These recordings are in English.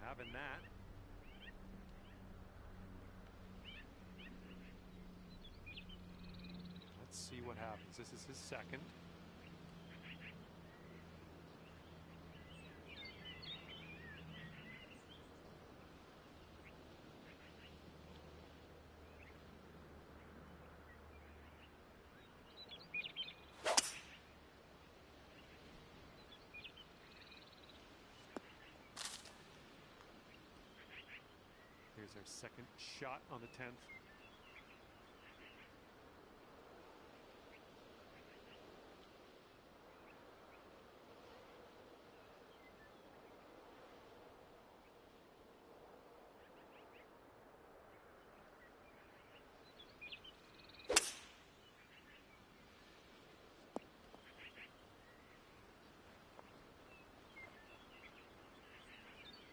having that. Let's see what happens. This is his second. Here's our second shot on the 10th.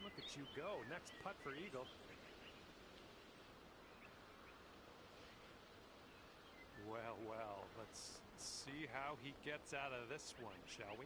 Look at you go. Next putt for eagle. Well, well, let's see how he gets out of this one, shall we?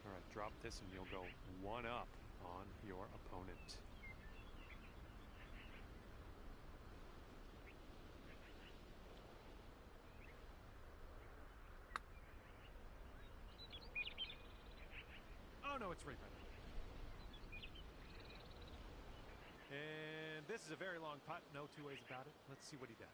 All right, drop this and you'll go one up on your opponent. Oh no, it's right by. And this is a very long putt, no two ways about it. Let's see what he does.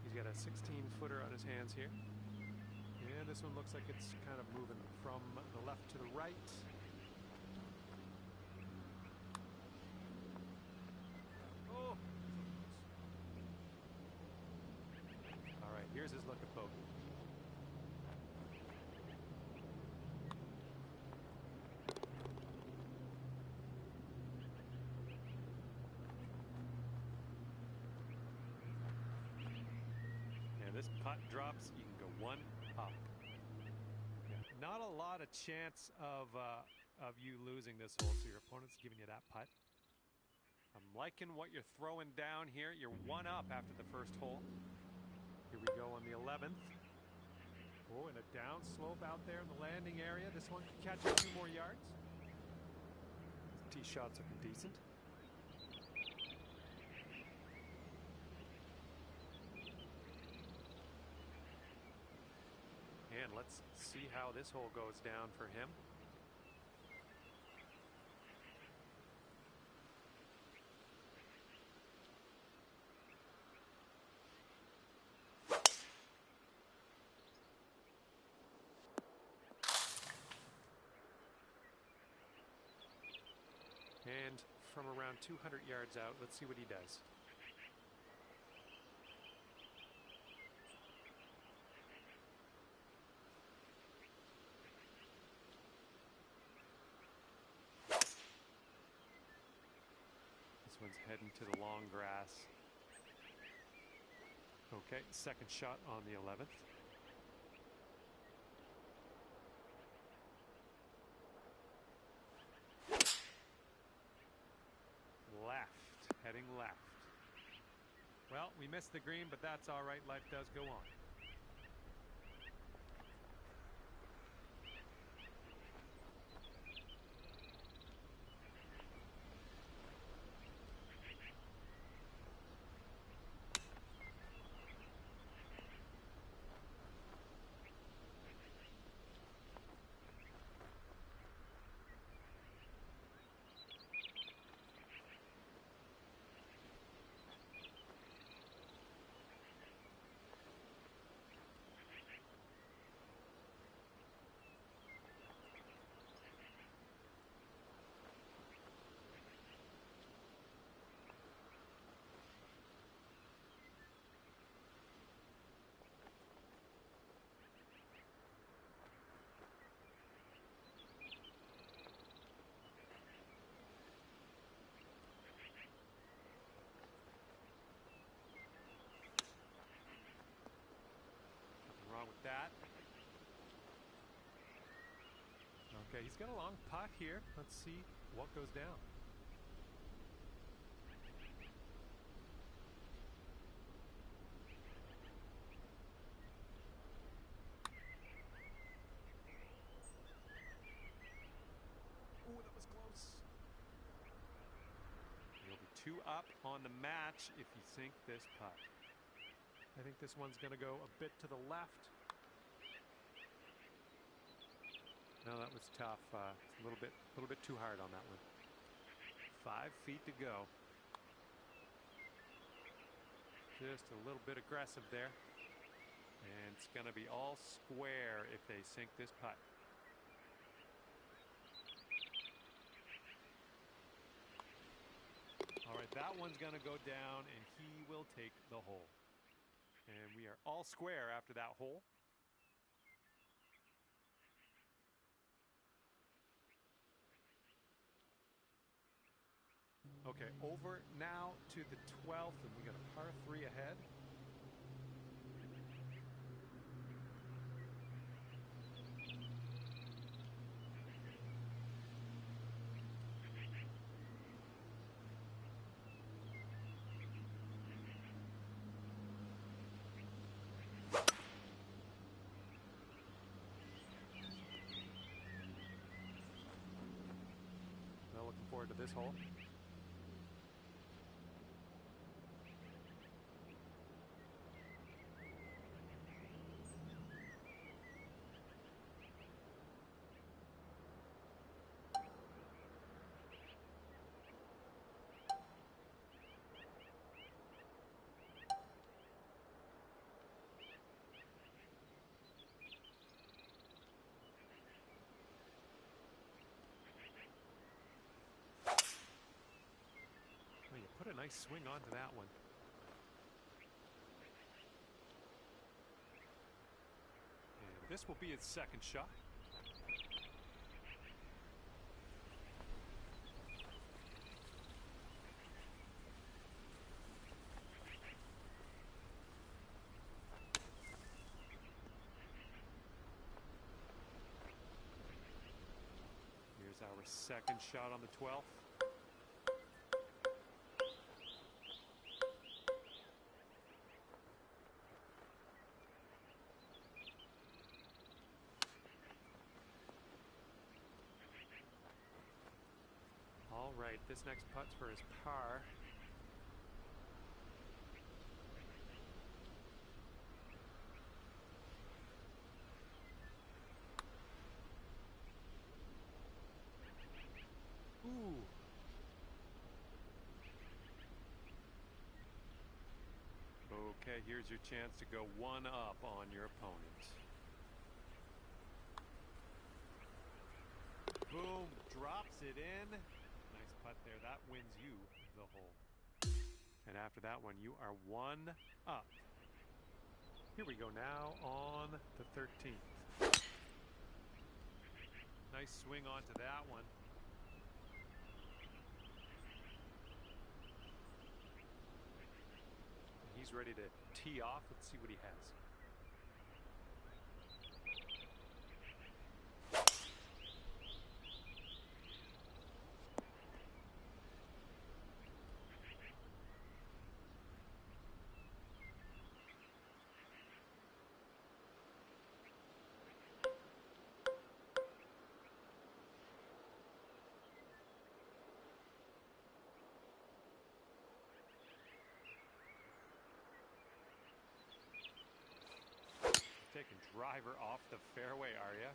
He's got a 16-footer on his hands here. And this one looks like it's kind of moving from the left to the right. Oh! All right, here's his look at bogey. This putt drops, you can go one up. Yeah, not a lot of chance of you losing this hole, so your opponent's giving you that putt. I'm liking what you're throwing down here. You're one up after the first hole. Here we go on the 11th. Oh, and a down slope out there in the landing area. This one could catch a few more yards. Tee shots looking decent. And let's see how this hole goes down for him. And from around 200 yards out, let's see what he does. This one's heading to the long grass. Okay, second shot on the 11th. Left, heading left. Well, we missed the green, but that's all right. Life does go on. with that. Okay, he's got a long putt here. Let's see what goes down. Oh, that was close. He'll be 2 up on the match if you sink this putt. I think this one's going to go a bit to the left. No, that was tough. It's a little bit too hard on that one. 5 feet to go. Just a little bit aggressive there. And it's going to be all square if they sink this putt. All right, that one's going to go down, and he will take the hole. And we are all square after that hole. Okay, over now to the 12th, and we got a par 3 ahead. Well, looking forward to this hole. Put a nice swing onto that one. And this will be his second shot. Here's our second shot on the 12th. All right, this next putt's for his par. Ooh. Okay, here's your chance to go 1 up on your opponent. Boom, drops it in. Nice putt there. That wins you the hole. And after that one, you are 1 up. Here we go now on the 13th. Nice swing onto that one. He's ready to tee off. Let's see what he has. Taking driver off the fairway, are ya?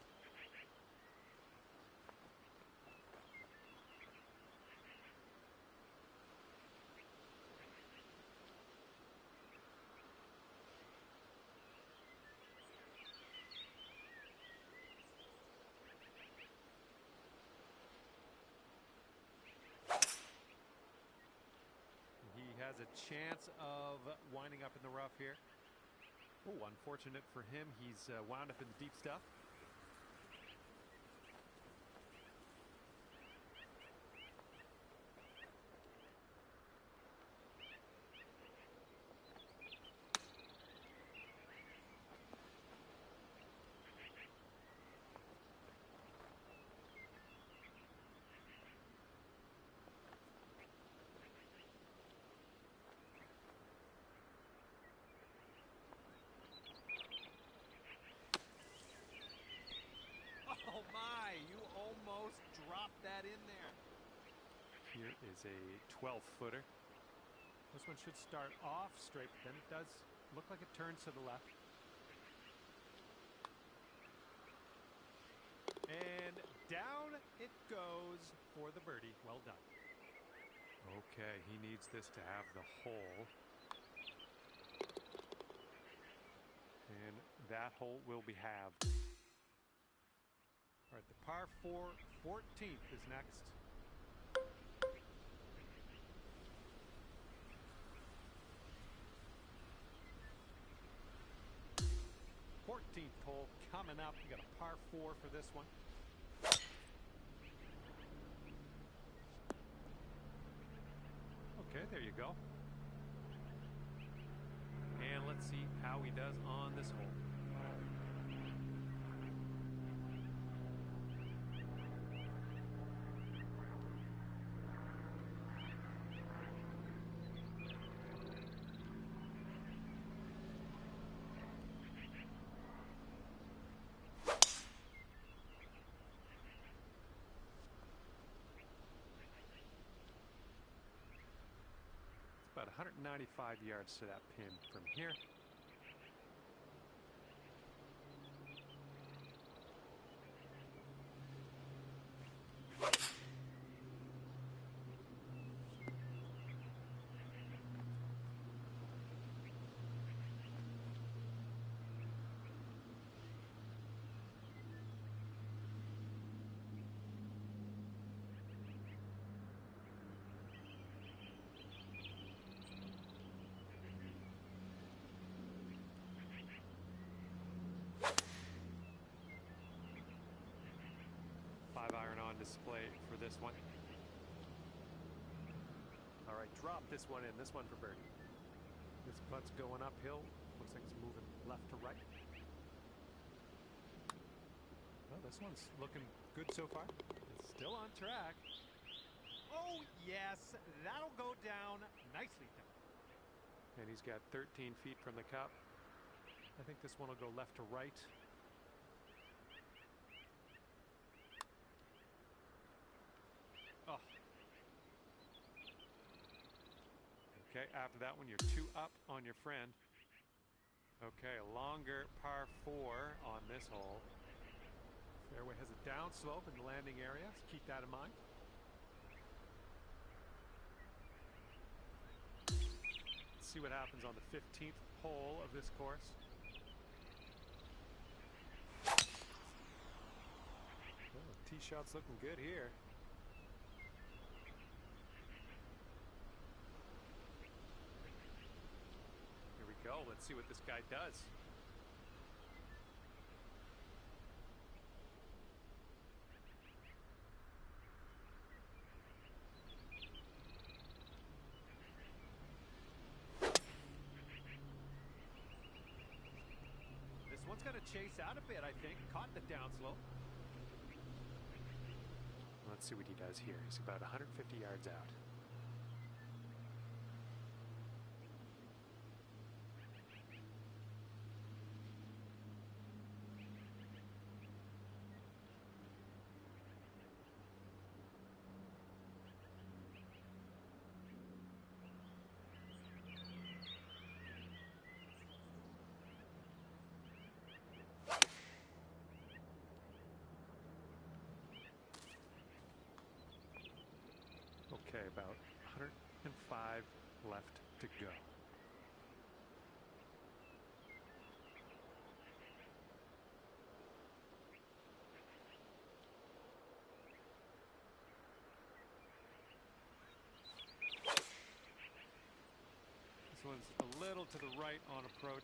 He has a chance of winding up in the rough here. Oh, unfortunate for him, he's wound up in the deep stuff. here is a 12-footer. This one should start off straight, but then it does look like it turns to the left. And down it goes for the birdie. Well done. Okay, he needs this to have the hole. And that hole will be halved. All right, the par 4 14th is next. 14th hole coming up. We got a par 4 for this one. Okay, there you go. And let's see how he does on this hole. About 195 yards to that pin from here. Iron on display for this one. All right, drop this one in. This one for birdie. This putt's going uphill. Looks like it's moving left to right. Well, this one's looking good so far. It's still on track. Oh, yes. That'll go down. Nicely done. And he's got 13 feet from the cup. I think this one will go left to right. Oh. Okay, after that one, you're 2 up on your friend. Okay, a longer par 4 on this hole. Fairway has a downslope in the landing area, so keep that in mind. Let's see what happens on the 15th hole of this course. Oh, tee shot's looking good here. Here we go. Let's see what this guy does. This one's going to chase out a bit, I think. Caught the downslope. Let's see what he does here. He's about 150 yards out. Okay, about 105 left to go. This one's a little to the right on approach.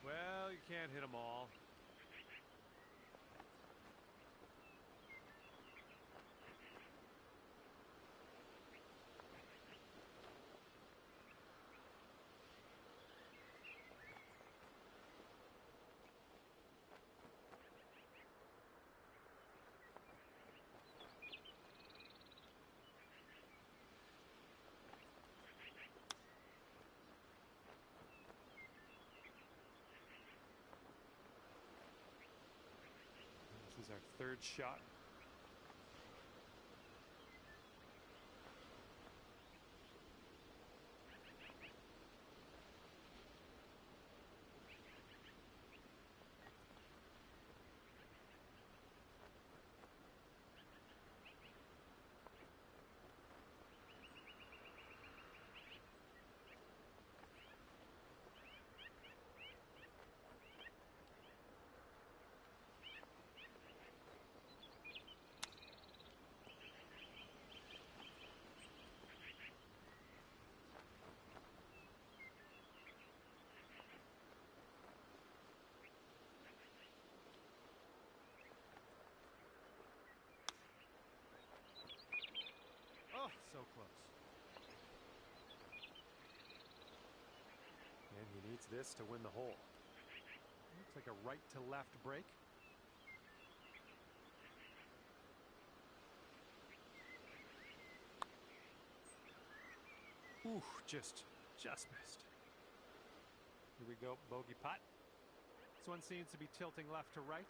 Well, you can't hit them all. This is our third shot. Oh, so close. And he needs this to win the hole. Looks like a right to left break. Ooh, just missed. Here we go, bogey putt. This one seems to be tilting left to right.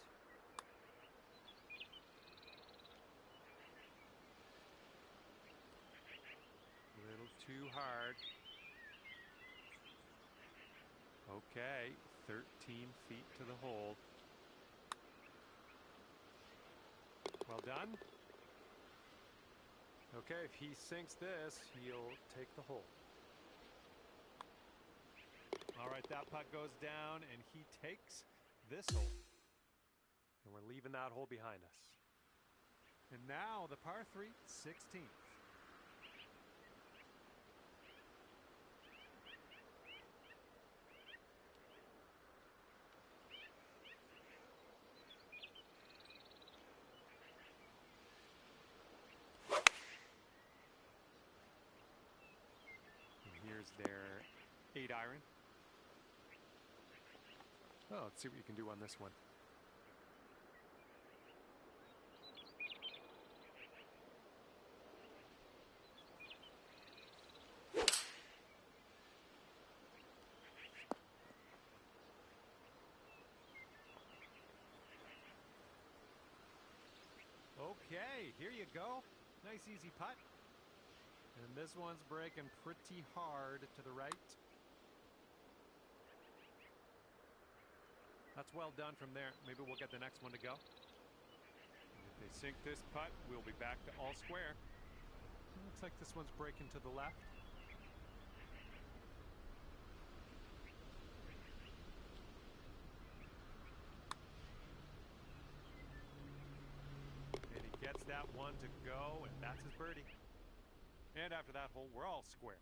A little too hard. Okay, 13 feet to the hole. Well done. Okay, if he sinks this, he'll take the hole. All right, that putt goes down, and he takes this hole. And we're leaving that hole behind us. And now the par 3, 16th. Here's their 8-iron. Oh, let's see what you can do on this one. Okay, here you go. Nice easy putt. And this one's breaking pretty hard to the right. That's well done from there. Maybe we'll get the next one to go. And if they sink this putt, we'll be back to all square. It looks like this one's breaking to the left. And he gets that one to go, and that's his birdie. And after that hole, we're all square.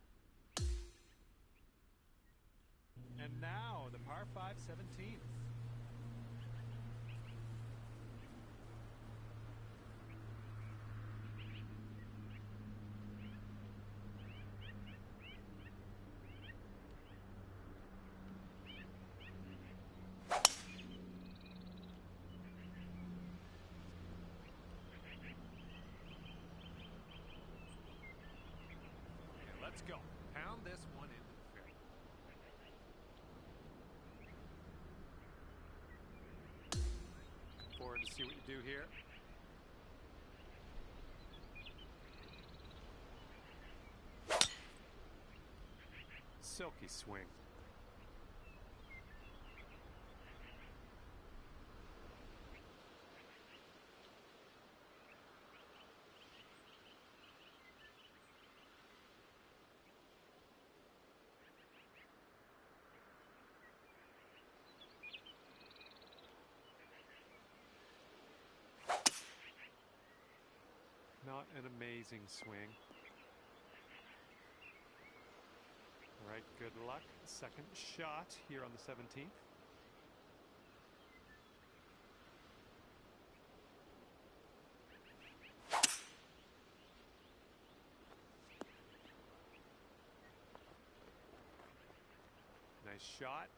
And now the par 5, 17th. Let's go. Pound this one into the fairway. Looking forward to see what you do here. Silky swing. Not an amazing swing. All right, good luck. Second shot here on the 17th. Nice shot.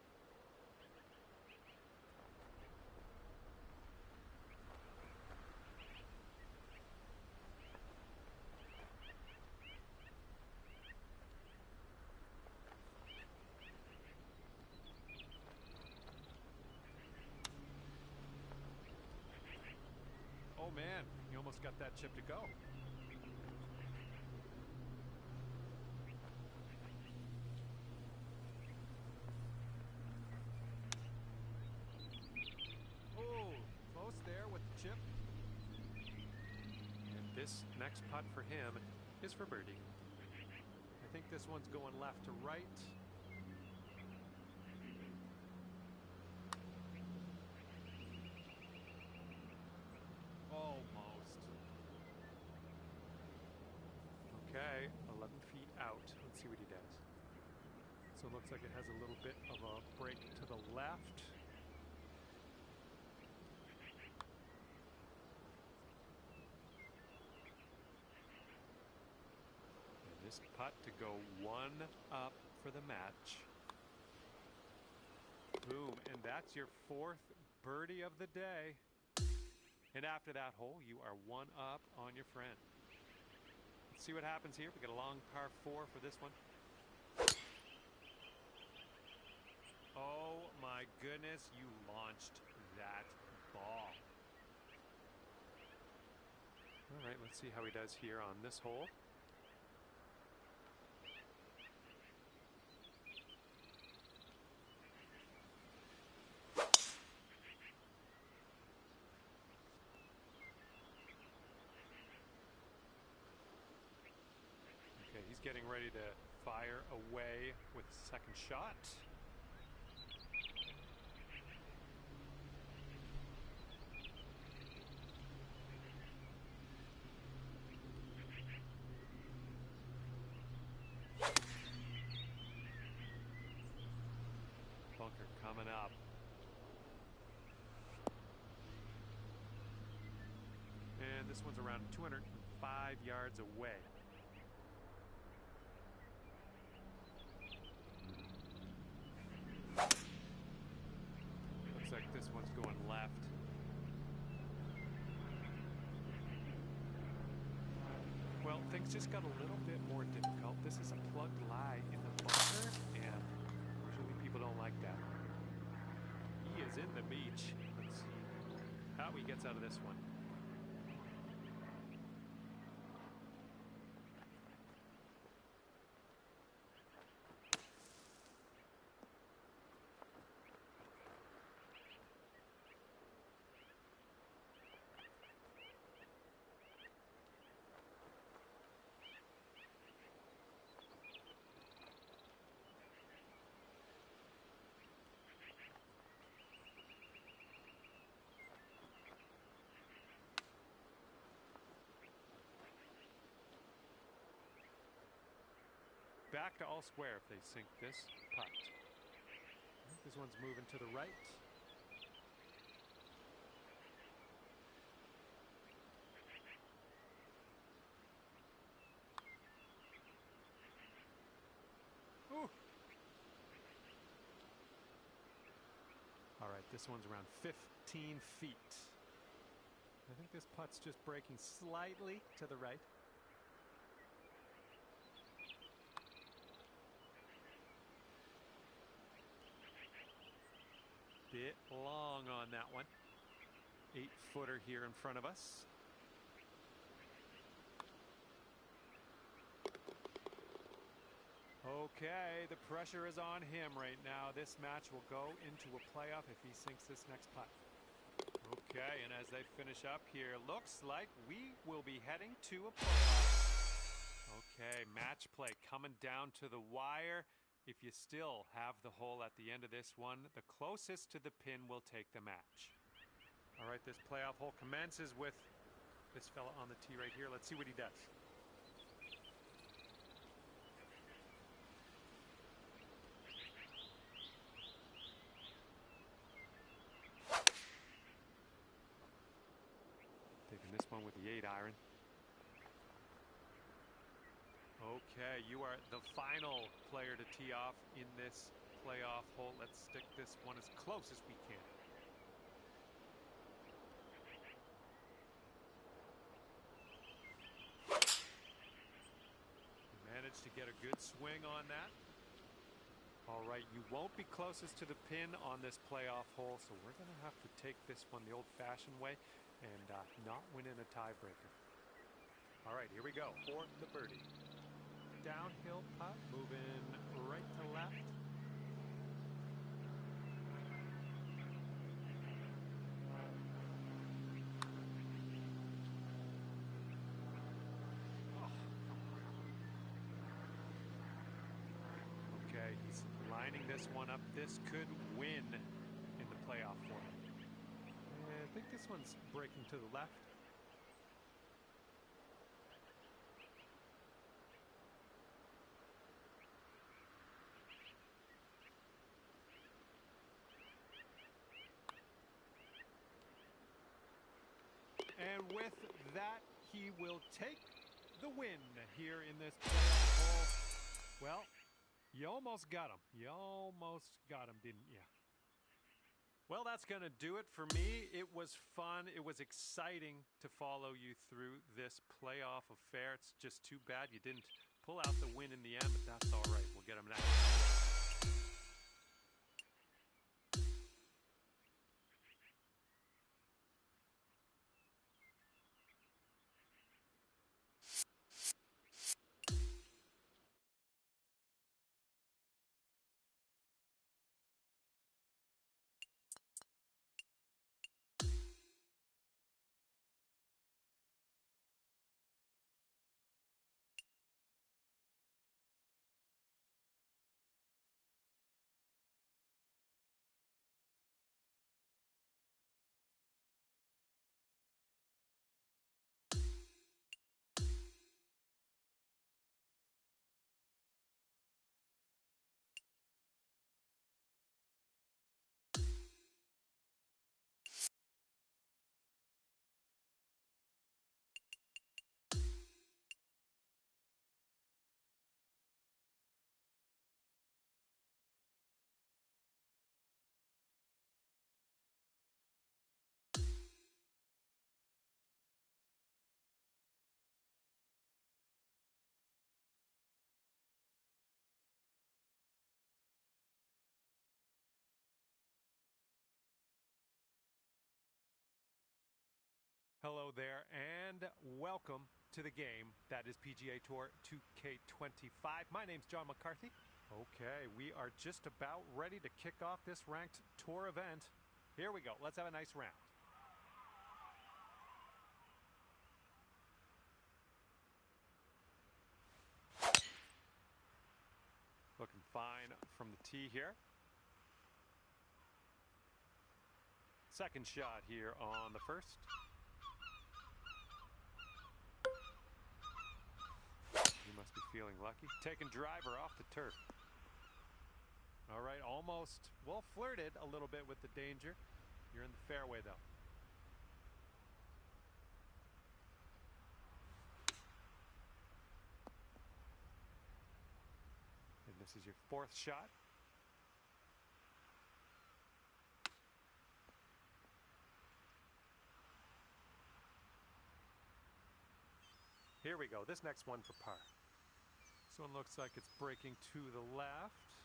Oh man, you almost got that chip to go. Oh, close there with the chip. And this next putt for him is for birdie. I think this one's going left to right. Okay, 11 feet out. Let's see what he does. So it looks like it has a little bit of a break to the left. this putt to go 1 up for the match. Boom, and that's your 4th birdie of the day. And after that hole, you are 1 up on your friend. Let's see what happens here. We got a long par 4 for this one. Oh my goodness, you launched that ball. All right, let's see how he does here on this hole. Okay, he's getting ready to fire away with the second shot. Bunker coming up. And this one's around 205 yards away. Looks like this one's going left. Well, things just got a little bit more difficult. This is a plugged lie in the bunker, and usually people don't like that. He is in the beach. Let's see how he gets out of this one. Back to all square if they sink this putt. This one's moving to the right. Ooh. All right, this one's around 15 feet. I think this putt's just breaking slightly to the right. Bit long on that one. 8-footer here in front of us. Okay, the pressure is on him right now. This match will go into a playoff if he sinks this next putt. Okay, and as they finish up here, looks like we will be heading to a playoff. Okay, match play coming down to the wire. If you still have the hole at the end of this one, the closest to the pin will take the match. All right, this playoff hole commences with this fella on the tee right here. Let's see what he does. Taking this one with the 8-iron. Okay, you are the final player to tee off in this playoff hole. Let's stick this one as close as we can. Managed to get a good swing on that. All right, you won't be closest to the pin on this playoff hole, so we're going to have to take this one the old-fashioned way and not win in a tiebreaker. All right, here we go for the birdie. Downhill putt, moving right to left. Okay, he's lining this one up. This could win in the playoff for him. I think this one's breaking to the left. And with that, he will take the win here in this playoff. Well, you almost got him. You almost got him, didn't you? Well, that's going to do it for me. It was fun. It was exciting to follow you through this playoff affair. It's just too bad you didn't pull out the win in the end, but that's all right. We'll get him next. Hello there, and welcome to the game that is PGA Tour 2K25. My name's John McCarthy. Okay, we are just about ready to kick off this ranked tour event. Here we go. Let's have a nice round. Looking fine from the tee here. Second shot here on the first. You must be feeling lucky. Taking driver off the turf. All right, almost, well, flirted a little bit with the danger. You're in the fairway, though. And this is your fourth shot. Here we go. This next one for par. This one looks like it's breaking to the left.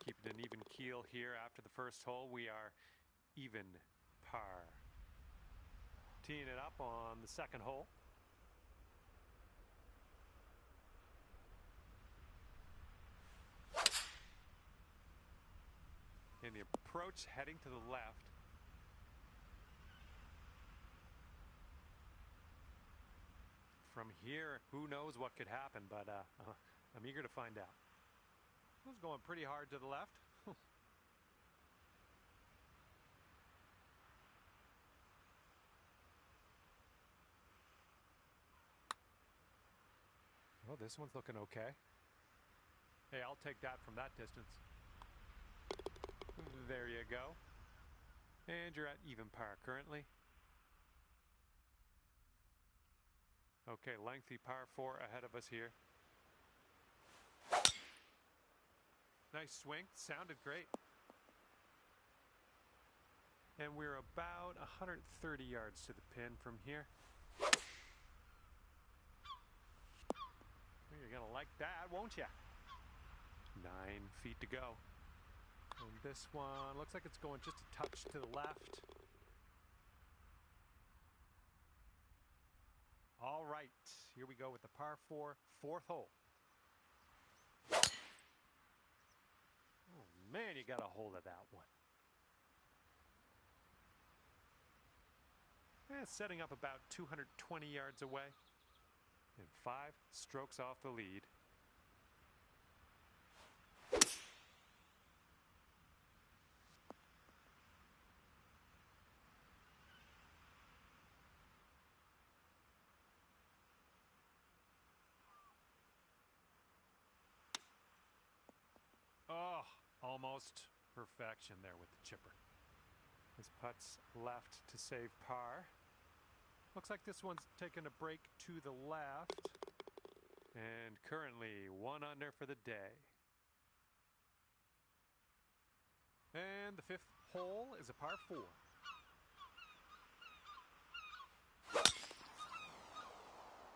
Keeping an even keel here after the first hole. We are even par. Teeing it up on the second hole. In the approach, heading to the left. From here, who knows what could happen, but I'm eager to find out. It was going pretty hard to the left. Oh, this one's looking okay. Hey, I'll take that from that distance. There you go. And you're at even par currently. Okay, lengthy par 4 ahead of us here. Nice swing. Sounded great. And we're about 130 yards to the pin from here. You're going to like that, won't you? 9 feet to go. And this one looks like it's going just a touch to the left. All right, here we go with the par 4, fourth hole. Oh, man, you got a hold of that one. Setting up about 220 yards away. And 5 strokes off the lead. Oh, almost perfection there with the chipper. His putt's left to save par. Looks like this one's taking a break to the left. And currently 1 under for the day. And the 5th hole is a par 4.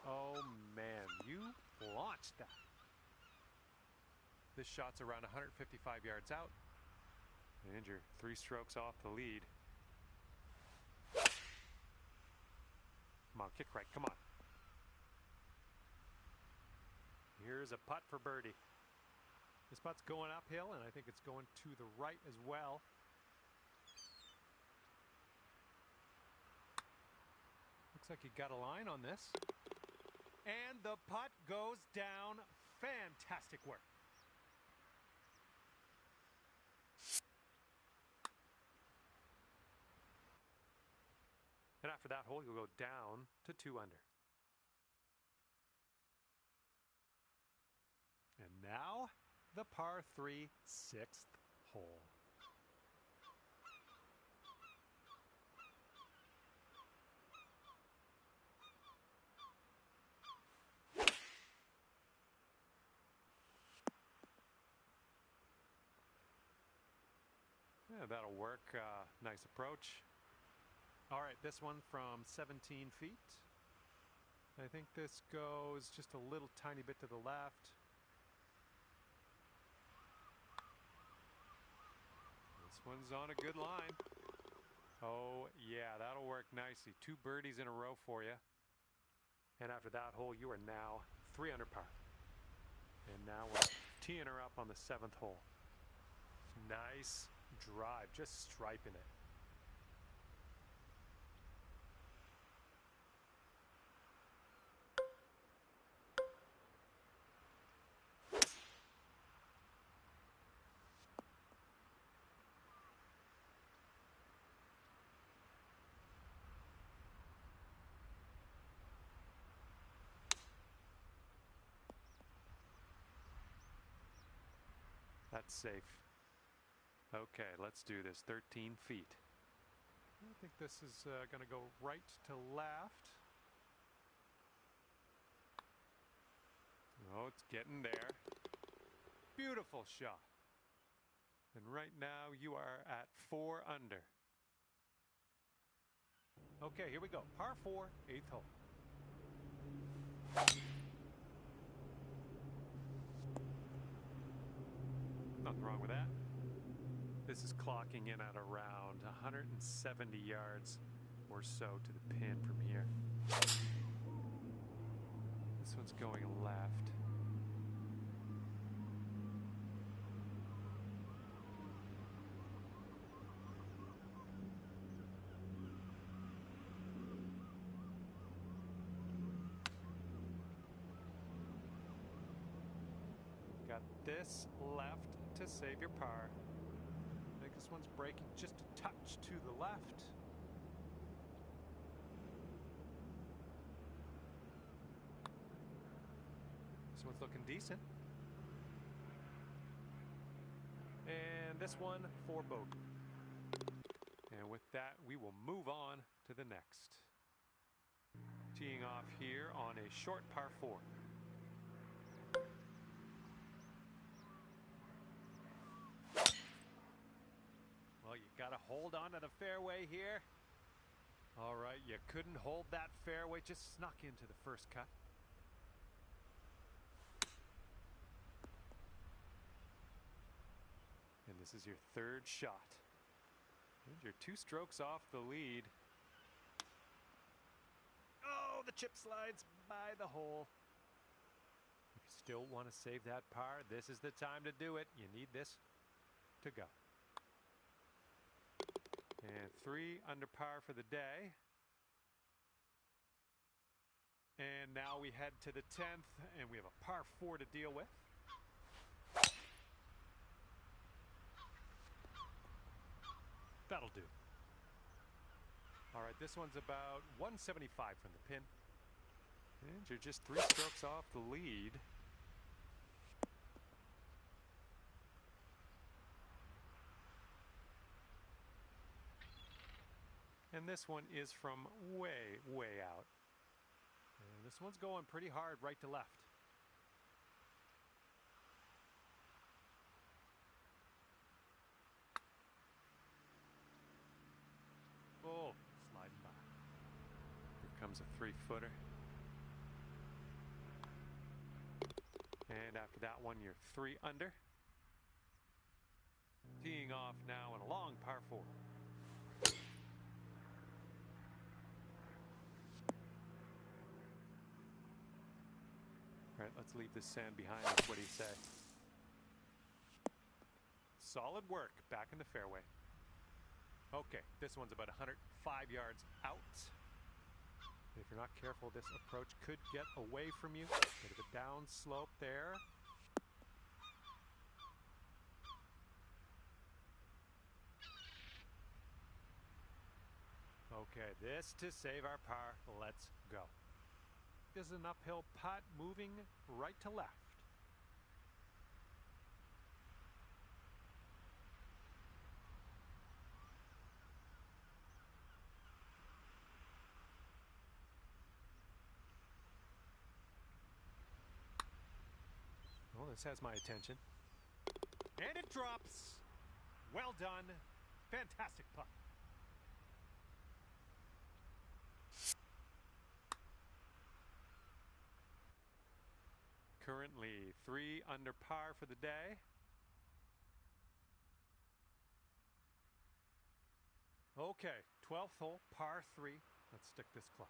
Oh man, you launched that. This shot's around 155 yards out. And you're 3 strokes off the lead. Come on, kick right, come on. Here's a putt for birdie. This putt's going uphill, and I think it's going to the right as well. Looks like he got a line on this. And the putt goes down. Fantastic work. And after that hole, you'll go down to 2 under. And now, the par 3 6th hole. Yeah, that'll work. Nice approach. All right, this one from 17 feet. I think this goes just a little tiny bit to the left. This one's on a good line. Oh, yeah, that'll work nicely. 2 birdies in a row for you. And after that hole, you are now 3 under par. And now we're teeing her up on the 7th hole. Nice drive, just striping it. That's safe. Okay, let's do this. 13 feet. I think this is going to go right to left. Oh, it's getting there. Beautiful shot. And right now you are at 4 under. Okay, here we go. Par 4, 8th hole. Nothing wrong with that. This is clocking in at around 170 yards or so to the pin from here. This one's going left. Got this left to save your par. I think this one's breaking just a touch to the left. This one's looking decent. And this one for bogey. And with that, we will move on to the next. Teeing off here on a short par 4. Well, you got to hold on to the fairway here. All right, you couldn't hold that fairway, just snuck into the first cut. And this is your 3rd shot. And you're 2 strokes off the lead. Oh, the chip slides by the hole. If you still want to save that par, this is the time to do it. You need this to go. And 3 under par for the day. And now we head to the 10th, and we have a par 4 to deal with. That'll do. All right, this one's about 175 from the pin. And you're just 3 strokes off the lead. And this one is from way, way out. And this one's going pretty hard right to left. Oh, sliding by. Here comes a 3-footer. And after that one, you're 3 under. Teeing off now in a long par 4. All right, let's leave this sand behind us. What do you say? Solid work back in the fairway. Okay, this one's about 105 yards out. If you're not careful, this approach could get away from you. Bit of a down slope there. Okay, this to save our par. Let's go. This is an uphill putt moving right to left. Well, this has my attention. And it drops. Well done. Fantastic putt. Currently 3 under par for the day. Okay, 12th hole, par 3. Let's stick this close.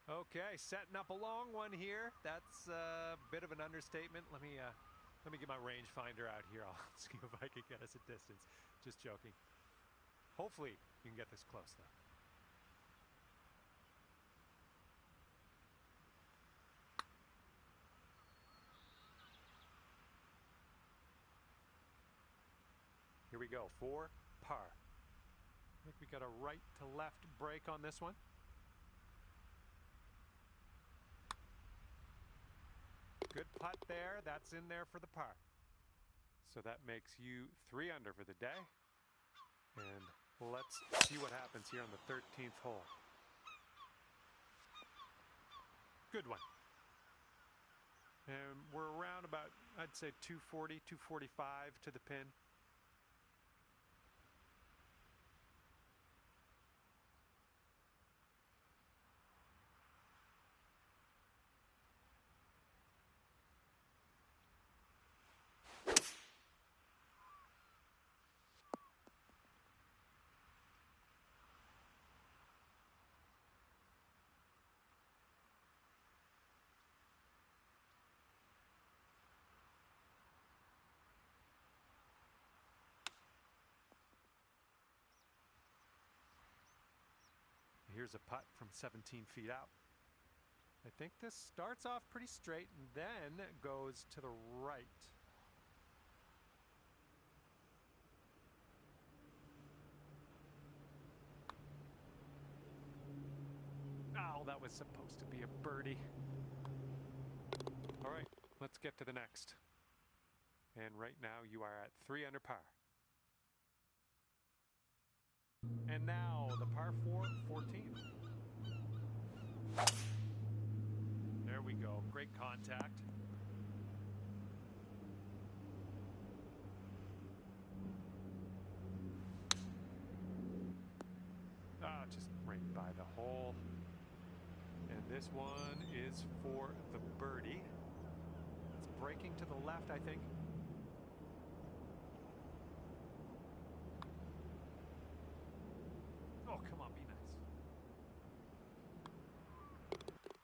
Okay, setting up a long one here. That's a bit of an understatement. Let me get my rangefinder out here. I'll see if I can get us a distance. Just joking. Hopefully you can get this close though. Here we go, 4 par. I think we got a right to left break on this one. Good putt there. That's in there for the par. So that makes you 3 under for the day. And let's see what happens here on the 13th hole. Good one. And we're around about, I'd say 240, 245 to the pin. Here's a putt from 17 feet out. I think this starts off pretty straight and then goes to the right. Oh, that was supposed to be a birdie. All right, let's get to the next. And right now you are at 3 under par. And now the par 4, 14. There we go. Great contact. Just right by the hole. And this one is for the birdie. It's breaking to the left, I think. Oh, come on, be nice.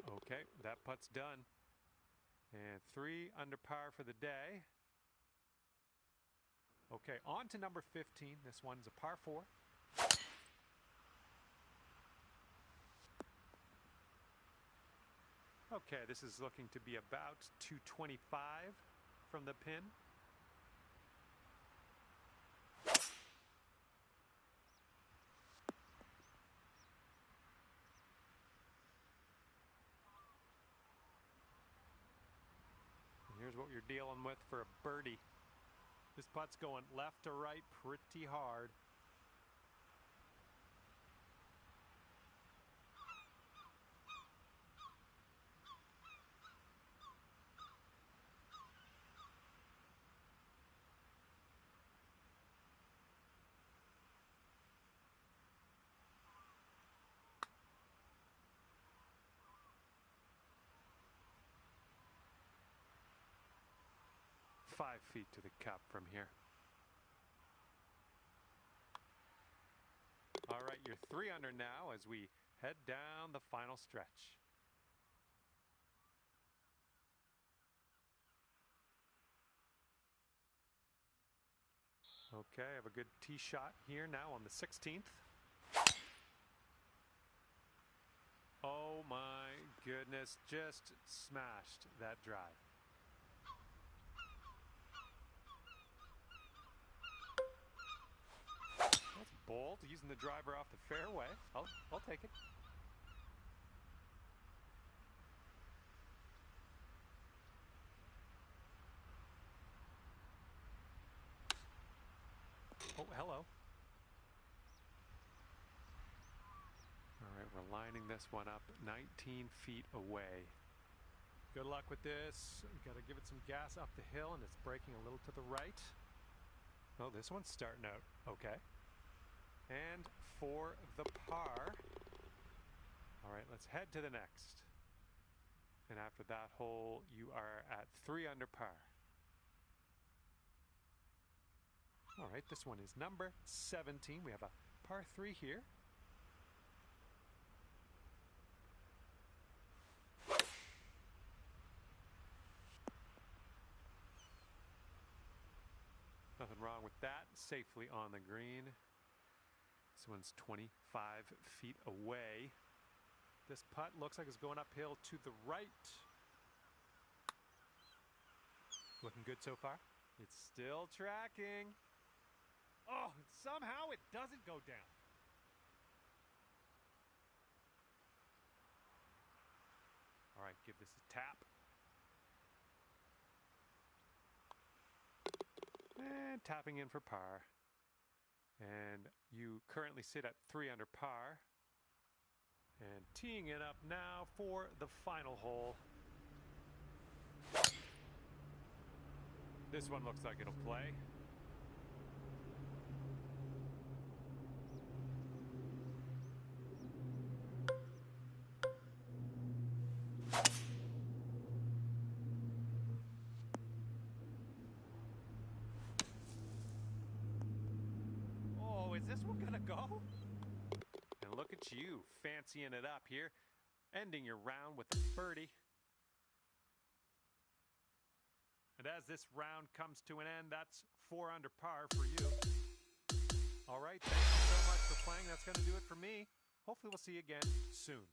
Okay, that putt's done. And 3 under par for the day. Okay, on to number 15. This one's a par 4. Okay, this is looking to be about 225 from the pin. what you're dealing with for a birdie. This putt's going left to right pretty hard. Five feet to the cup from here. All right, you're 3 under now as we head down the final stretch. Okay, I have a good tee shot here now on the 16th. Oh my goodness, just smashed that drive. That's bold, using the driver off the fairway. I'll take it. Oh, hello. All right, we're lining this one up 19 feet away. Good luck with this. You got to give it some gas up the hill, and it's braking a little to the right. Oh, this one's starting out okay. And for the par. All right, let's head to the next. And after that hole, you are at 3 under par. All right, this one is number 17. We have a par 3 here. Nothing wrong with that. Safely on the green. This one's 25 feet away. This putt looks like it's going uphill to the right. Looking good so far. It's still tracking. Oh, somehow it doesn't go down. All right, give this a tap. And tapping in for par. And you currently sit at 3 under par. And teeing it up now for the final hole. This one looks like it'll play. Oh, is this one gonna go? And look at you, fancying it up here, ending your round with a birdie. And as this round comes to an end, that's 4 under par for you. All right, thank you so much for playing. That's going to do it for me. Hopefully we'll see you again soon.